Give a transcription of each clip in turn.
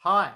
Hi,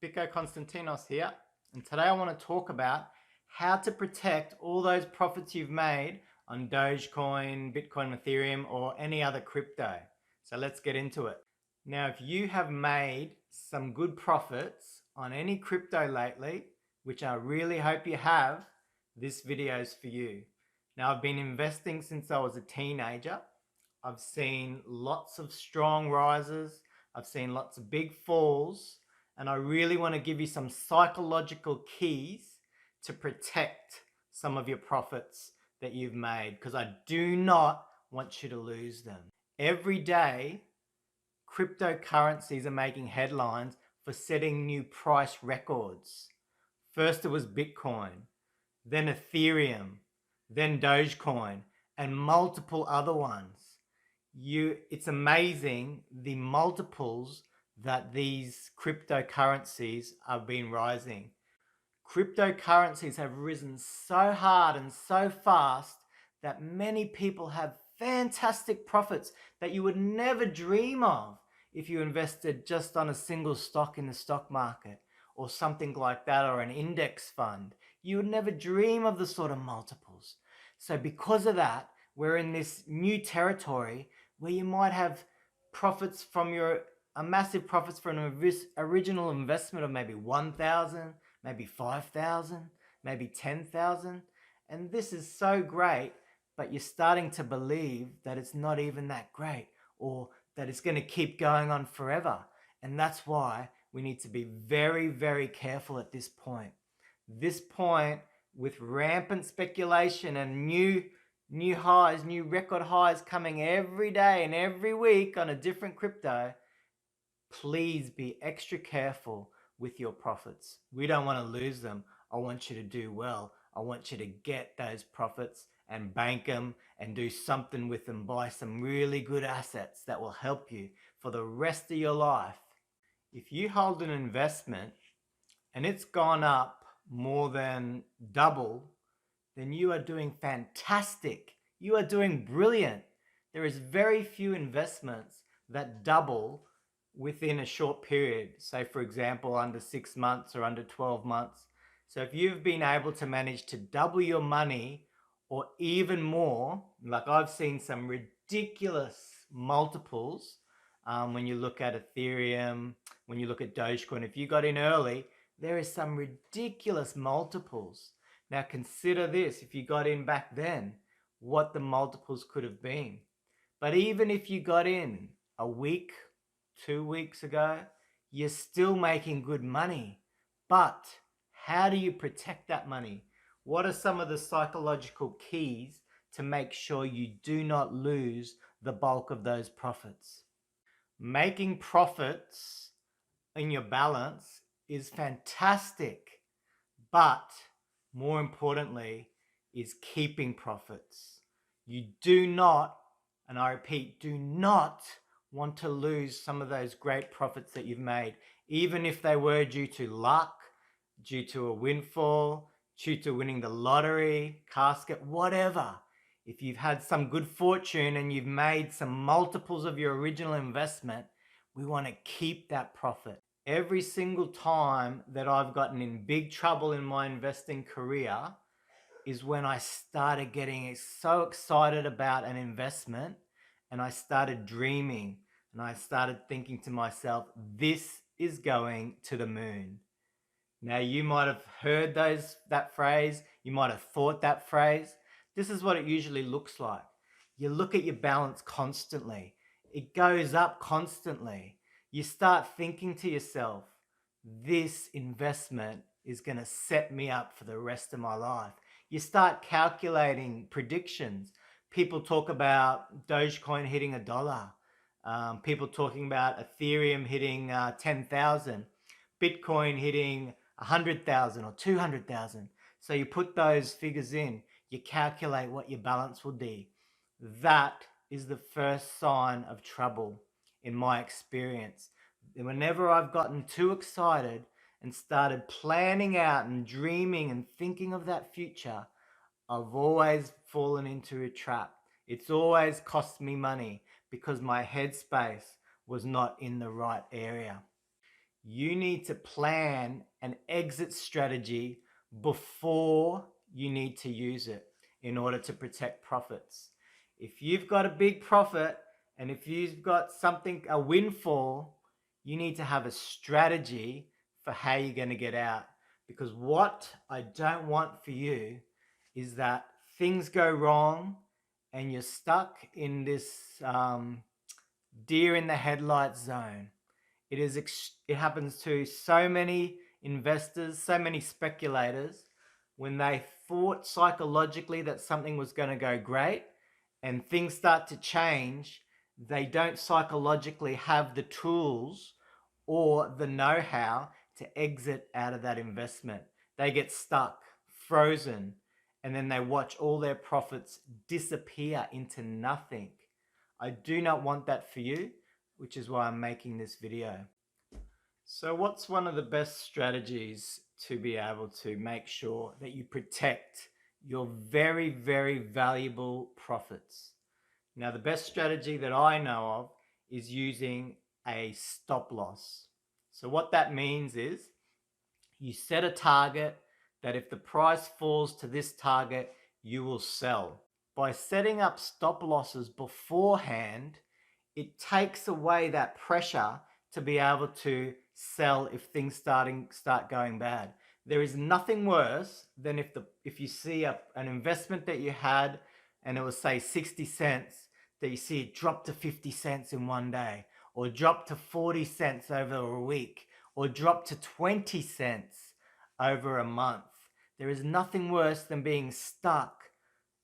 Bico Konstantinos here, and today I want to talk about how to protect all those profits you've made on Dogecoin, Bitcoin, Ethereum, or any other crypto. So let's get into it. Now, if you have made some good profits on any crypto lately, which I really hope you have, this video is for you. Now, I've been investing since I was a teenager. I've seen lots of strong rises. I've seen lots of big falls, and I really want to give you some psychological keys to protect some of your profits that you've made, because I do not want you to lose them. Every day, cryptocurrencies are making headlines for setting new price records. First it was Bitcoin, then Ethereum, then Dogecoin, and multiple other ones. It's amazing the multiples that these cryptocurrencies have been rising. Cryptocurrencies have risen so hard and so fast that many people have fantastic profits that you would never dream of if you invested just on a single stock in the stock market or something like that, or an index fund. You would never dream of the sort of multiples. So because of that, we're in this new territory where you might have profits from a massive profits from an original investment of maybe 1,000, maybe 5,000, maybe 10,000. And this is so great, but you're starting to believe that it's not even that great, or that it's going to keep going on forever. And that's why we need to be very, very careful at this point. This point, with rampant speculation and new highs, new record highs coming every day and every week on a different crypto, please be extra careful with your profits. We don't want to lose them. I want you to do well. I want you to get those profits and bank them and do something with them. Buy some really good assets that will help you for the rest of your life. If you hold an investment and it's gone up more than double, then you are doing fantastic. You are doing brilliant. There is very few investments that double within a short period. Say, for example, under 6 months or under 12 months. So if you've been able to manage to double your money or even more, like I've seen some ridiculous multiples when you look at Ethereum, when you look at Dogecoin. If you got in early, there is some ridiculous multiples. Now consider this, if you got in back then, what the multiples could have been. But even if you got in a week, 2 weeks ago, you're still making good money. But how do you protect that money? What are some of the psychological keys to make sure you do not lose the bulk of those profits? Making profits in your balance is fantastic, but more importantly is keeping profits. You do not, and I repeat, do not want to lose some of those great profits that you've made, even if they were due to luck, due to a windfall, due to winning the lottery, casket, whatever. If you've had some good fortune and you've made some multiples of your original investment, we want to keep that profit. Every single time that I've gotten in big trouble in my investing career is when I started getting so excited about an investment, and I started dreaming, and I started thinking to myself, this is going to the moon. Now you might have heard that phrase, you might have thought that phrase. This is what it usually looks like. You look at your balance constantly. It goes up constantly. You start thinking to yourself, this investment is going to set me up for the rest of my life. You start calculating predictions. People talk about Dogecoin hitting $1. People talking about Ethereum hitting 10,000, Bitcoin hitting 100,000 or 200,000. So you put those figures in, you calculate what your balance will be. That is the first sign of trouble in my experience. Whenever I've gotten too excited and started planning out and dreaming and thinking of that future, I've always fallen into a trap. It's always cost me money because my headspace was not in the right area. you need to plan an exit strategy before you need to use it in order to protect profits. If you've got a big profit and if you've got a windfall, you need to have a strategy for how you're going to get out. Because what I don't want for you is that things go wrong and you're stuck in this deer in the headlights zone. It happens to so many investors, so many speculators, when they thought psychologically that something was going to go great and things start to change, they don't psychologically have the tools or the know-how to exit out of that investment. They get stuck, frozen, and then they watch all their profits disappear into nothing. I do not want that for you, which is why I'm making this video. So what's one of the best strategies to be able to make sure that you protect your very, very valuable profits? Now, the best strategy that I know of is using a stop loss. So what that means is you set a target that if the price falls to this target, you will sell. By setting up stop losses beforehand, it takes away that pressure to be able to sell if things start going bad. There is nothing worse than if you see an investment that you had and it was, say, 60 cents, that you see it drop to 50 cents in one day, or drop to 40 cents over a week, or drop to 20 cents over a month. There is nothing worse than being stuck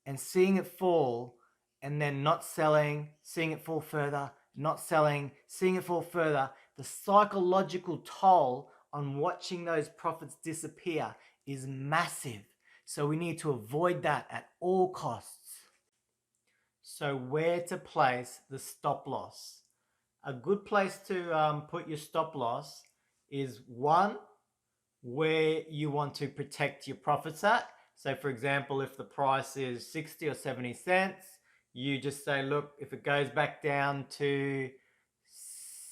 and seeing it fall and then not selling, seeing it fall further, not selling, seeing it fall further. The psychological toll on watching those profits disappear is massive. So we need to avoid that at all costs. So where to place the stop loss? A good place to put your stop loss is one, where you want to protect your profits at. So for example, if the price is 60 or 70 cents, you just say, look, if it goes back down to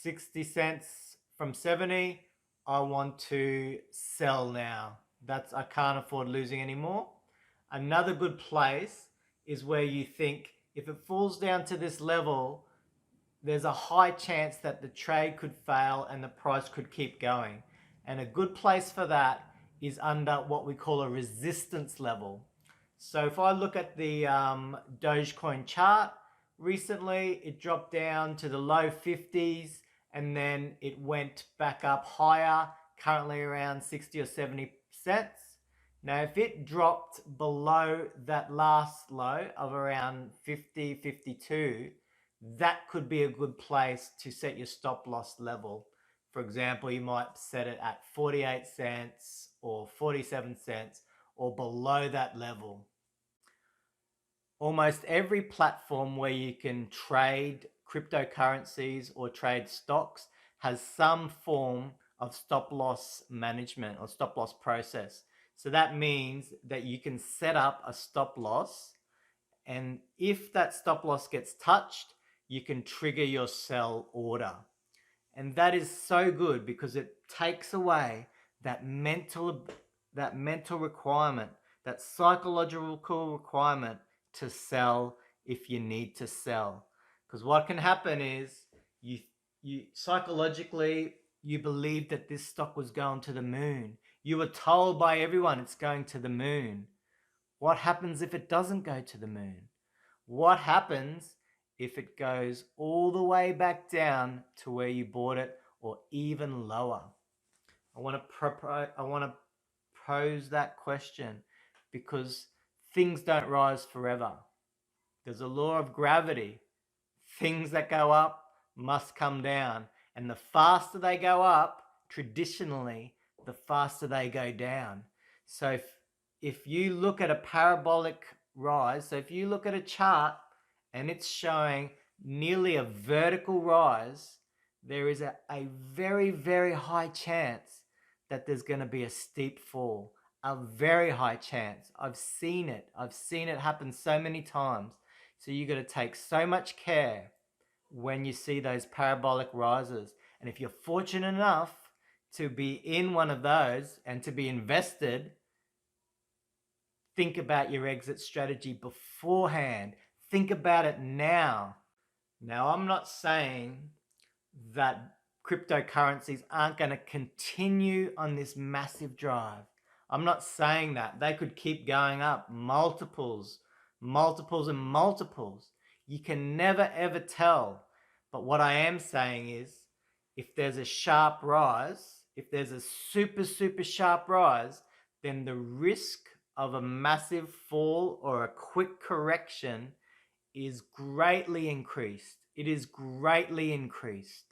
60 cents from 70, I want to sell now. I can't afford losing anymore. Another good place is where you think if it falls down to this level, there's a high chance that the trade could fail and the price could keep going. And a good place for that is under what we call a resistance level. So if I look at the Dogecoin chart, recently it dropped down to the low 50s and then it went back up higher, currently around 60 or 70 cents. Now, if it dropped below that last low of around 50, 52, that could be a good place to set your stop loss level. For example, you might set it at 48 cents or 47 cents or below that level. Almost every platform where you can trade cryptocurrencies or trade stocks has some form of stop loss management or stop loss process. So that means that you can set up a stop loss, and if that stop loss gets touched, you can trigger your sell order. And that is so good because it takes away that mental requirement, that psychological requirement to sell if you need to sell. Because what can happen is you psychologically, you believe that this stock was going to the moon. You were told by everyone it's going to the moon. What happens if it doesn't go to the moon? What happens if it goes all the way back down to where you bought it or even lower? I want to pose that question because things don't rise forever. There's a law of gravity. Things that go up must come down. And the faster they go up, traditionally, the faster they go down. So if you look at a parabolic rise, so if you look at a chart and it's showing nearly a vertical rise, there is a very, very high chance that there's going to be a steep fall. A very high chance. I've seen it. I've seen it happen so many times. So you got to take so much care when you see those parabolic rises. And if you're fortunate enough to be in one of those and to be invested, think about your exit strategy beforehand. Think about it now. Now, I'm not saying that cryptocurrencies aren't going to continue on this massive drive. I'm not saying that. They could keep going up multiples, multiples, and multiples. You can never ever tell. But what I am saying is, if there's a sharp rise, if there's a super, super sharp rise, then the risk of a massive fall or a quick correction is greatly increased. It is greatly increased.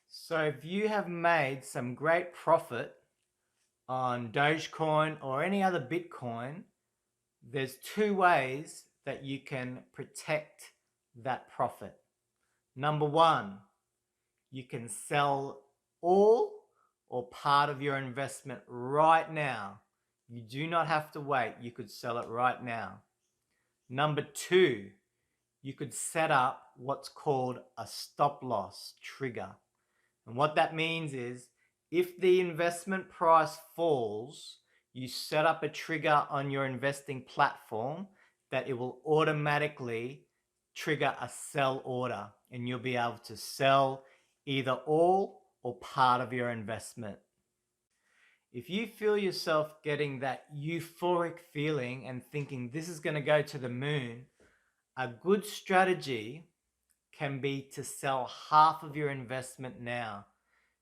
So if you have made some great profit on Dogecoin or any other Bitcoin, there's two ways that you can protect that profit. Number one, you can sell all or part of your investment right now. You do not have to wait. You could sell it right now. Number two, you could set up what's called a stop loss trigger. And what that means is, if the investment price falls, you set up a trigger on your investing platform that it will automatically trigger a sell order, and you'll be able to sell either all or part of your investment. If you feel yourself getting that euphoric feeling and thinking this is going to go to the moon, a good strategy can be to sell half of your investment now.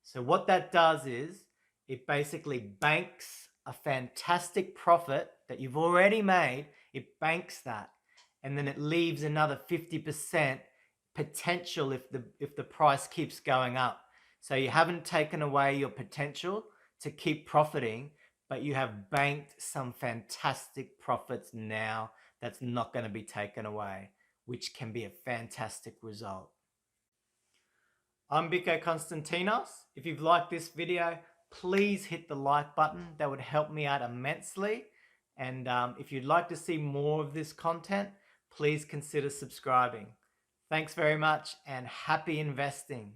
So what that does is it basically banks a fantastic profit that you've already made. It banks that, and then it leaves another 50% potential if the price keeps going up. So you haven't taken away your potential to keep profiting, but you have banked some fantastic profits now that's not going to be taken away, which can be a fantastic result. I'm Biko Konstantinos. If you've liked this video, please hit the like button. That would help me out immensely. And if you'd like to see more of this content, please consider subscribing. Thanks very much and happy investing.